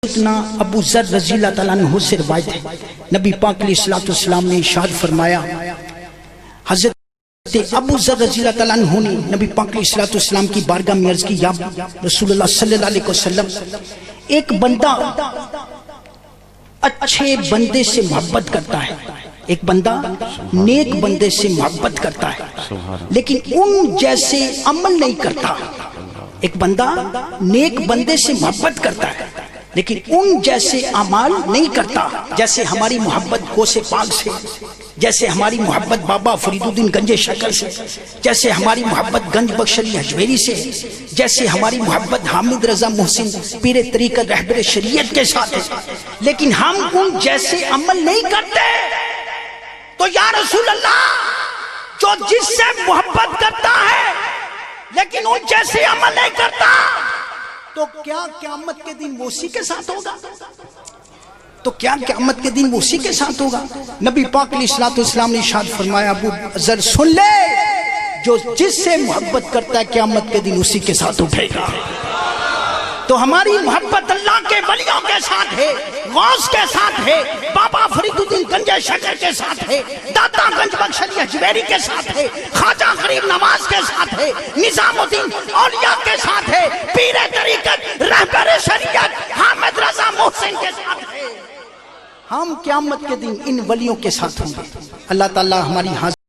سیدنا ابو ذر رضی اللہ تعالیٰ عنہ سے روایت ہے، نبی پاک علیہ السلام نے ارشاد فرمایا، حضرت ابو ذر رضی اللہ تعالیٰ عنہ نے نبی پاک علیہ السلام کی بارگاہ میں عرض کی، یا رسول اللہ صلی اللہ علیہ وسلم، ایک بندہ اچھے بندے سے محبت کرتا ہے، ایک بندہ نیک بندے سے محبت کرتا ہے لیکن ان جیسے عمل نہیں کرتا۔ ایک بندہ نیک بندے سے محبت کرتا ہے لیکن ان جیسے اعمال نہیں کرتا، جیسے ہماری محبت غوث پاک سے، جیسے ہماری محبت بابا فرید الدین گنج شکر سے، جیسے ہماری محبت گنج بخش علی حجویری سے، جیسے ہماری محبت حامد رضا محسن پیر طریقت رہبر شریعت کے ساتھ ہے، لیکن ہم ان جیسے عمل نہیں کرتے۔ تو یا رسول اللہ، جو جس سے محبت کرتا ہے لیکن ان جیسے عمل نہیں کرتا، تو کیا قیامت کے دن وہ اسی کے ساتھ ہوگا؟ تو کیا قیامت کے دن وہ اسی کے ساتھ ہوگا؟ نبی پاک علیہ السلام نے ارشاد فرمایا، ابو ذر سن لے، جو جس سے محبت کرتا ہے قیامت کے دن اسی کے ساتھ اٹھے گا۔ تو ہماری محبت اللہ کے ولیوں کے ساتھ ہے، غوث کے ساتھ ہے، بابا فرید الدین گنج شکر کے ساتھ ہے، داتا گنج بخش علی حجویری کے ساتھ ہے، خواجہ غریب نواز کے ساتھ ہے، نظام الدین اولیاء کے ساتھ ہے، پیر طریقت رہبر شریعت حامد رضا محسن کے ساتھ ہے۔ ہم قیامت کے دن ان ولیوں کے ساتھ ہوں گے۔ اللہ تعالی ہماری حاضر